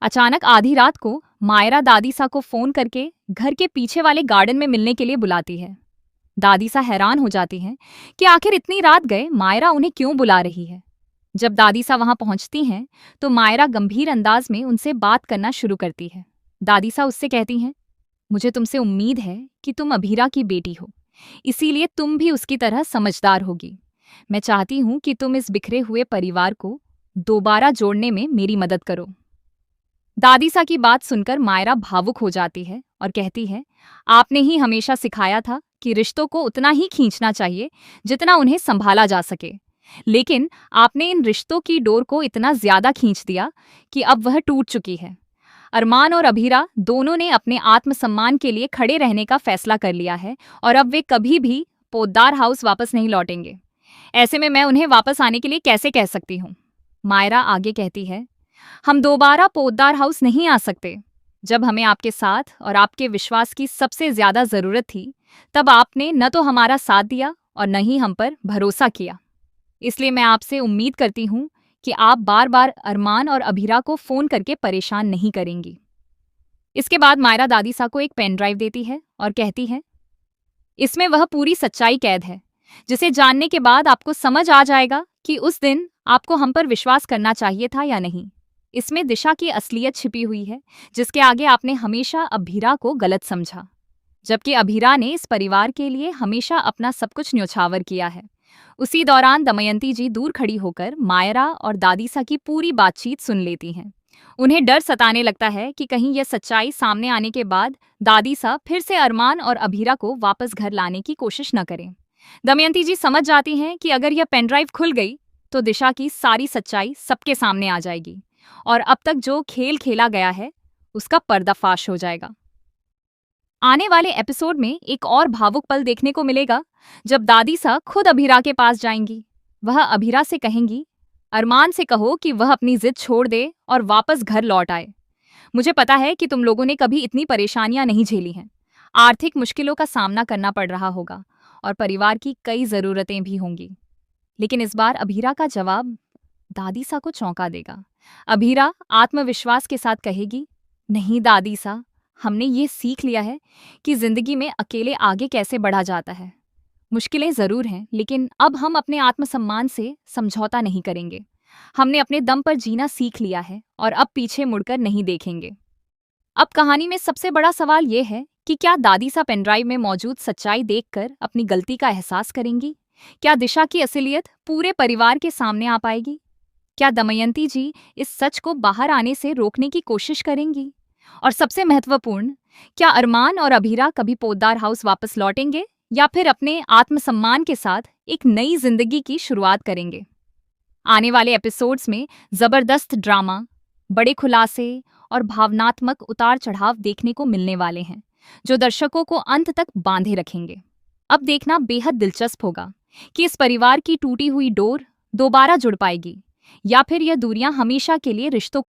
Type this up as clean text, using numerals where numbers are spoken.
अचानक आधी रात को मायरा दादीसा को फोन करके घर के पीछे वाले गार्डन में मिलने के लिए बुलाती है। दादीसा हैरान हो जाती हैं कि आखिर इतनी रात गए मायरा उन्हें क्यों बुला रही है। जब दादीसा वहां पहुंचती हैं तो मायरा गंभीर अंदाज में उनसे बात करना शुरू करती है। दादीसा उससे कहती हैं, मुझे तुमसे उम्मीद है कि तुम अभीरा की बेटी हो, इसीलिए तुम भी उसकी तरह समझदार होगी। मैं चाहती हूं कि तुम इस बिखरे हुए परिवार को दोबारा जोड़ने में मेरी मदद करो। दादीसा की बात सुनकर मायरा भावुक हो जाती है और कहती है, आपने ही हमेशा सिखाया था कि रिश्तों को उतना ही खींचना चाहिए जितना उन्हें संभाला जा सके, लेकिन आपने इन रिश्तों की डोर को इतना ज्यादा खींच दिया कि अब वह टूट चुकी है। अरमान और अभीरा दोनों ने अपने आत्मसम्मान के लिए खड़े रहने का फैसला कर लिया है और अब वे कभी भी पोद्दार हाउस वापस नहीं लौटेंगे। ऐसे में मैं उन्हें वापस आने के लिए कैसे कह सकती हूँ। मायरा आगे कहती है, हम दोबारा पोद्दार हाउस नहीं आ सकते। जब हमें आपके साथ और आपके विश्वास की सबसे ज्यादा जरूरत थी, तब आपने न तो हमारा साथ दिया और न ही हम पर भरोसा किया। इसलिए मैं आपसे उम्मीद करती हूँ कि आप बार बार अरमान और अभीरा को फोन करके परेशान नहीं करेंगी। इसके बाद मायरा दादीसा को एक पेन ड्राइव देती है और कहती है, इसमें वह पूरी सच्चाई कैद है, जिसे जानने के बाद आपको समझ आ जाएगा कि उस दिन आपको हम पर विश्वास करना चाहिए था या नहीं। इसमें दिशा की असलियत छिपी हुई है, जिसके आगे आपने हमेशा अभीरा को गलत समझा, जबकि अभीरा ने इस परिवार के लिए हमेशा अपना सब कुछ न्योछावर किया है। उसी दौरान दमयंती जी दूर खड़ी होकर मायरा और दादीसा की पूरी बातचीत सुन लेती हैं। उन्हें डर सताने लगता है कि कहीं यह सच्चाई सामने आने के बाद दादीसा फिर से अरमान और अभीरा को वापस घर लाने की कोशिश न करें। दमयंती जी समझ जाती हैं कि अगर यह पेनड्राइव खुल गई तो दिशा की सारी सच्चाई सबके सामने आ जाएगी और अब तक जो खेल खेला गया है उसका पर्दाफाश हो जाएगा। आने वाले एपिसोड में एक और भावुक पल देखने को मिलेगा, जब दादीसा खुद अभीरा के पास जाएंगी। वह अभीरा से कहेंगी, अरमान से कहो कि वह अपनी जिद छोड़ दे और वापस घर लौट आए। मुझे पता है कि तुम लोगों ने कभी इतनी परेशानियां नहीं झेली हैं। आर्थिक मुश्किलों का सामना करना पड़ रहा होगा और परिवार की कई जरूरतें भी होंगी, लेकिन इस बार अभीरा का जवाब दादीसा को चौंका देगा। अभीरा आत्मविश्वास के साथ कहेगी, नहीं दादीसा, हमने ये सीख लिया है कि जिंदगी में अकेले आगे कैसे बढ़ा जाता है। मुश्किलें जरूर हैं, लेकिन अब हम अपने आत्मसम्मान से समझौता नहीं करेंगे। हमने अपने दम पर जीना सीख लिया है और अब पीछे मुड़कर नहीं देखेंगे। अब कहानी में सबसे बड़ा सवाल ये है कि क्या दादीसा पेनड्राइव में मौजूद सच्चाई देखकर अपनी गलती का एहसास करेंगी? क्या दिशा की असलियत पूरे परिवार के सामने आ पाएगी? क्या दमयंती जी इस सच को बाहर आने से रोकने की कोशिश करेंगी? और सबसे महत्वपूर्ण, क्या अरमान और अभीरा कभी पोद्दार हाउस वापस लौटेंगे या फिर अपने आत्मसम्मान के साथ एक नई जिंदगी की शुरुआत करेंगे? आने वाले एपिसोड्स में जबरदस्त ड्रामा, बड़े खुलासे और भावनात्मक उतार चढ़ाव देखने को मिलने वाले हैं, जो दर्शकों को अंत तक बांधे रखेंगे। अब देखना बेहद दिलचस्प होगा कि इस परिवार की टूटी हुई डोर दोबारा जुड़ पाएगी या फिर यह दूरियां हमेशा के लिए रिश्तों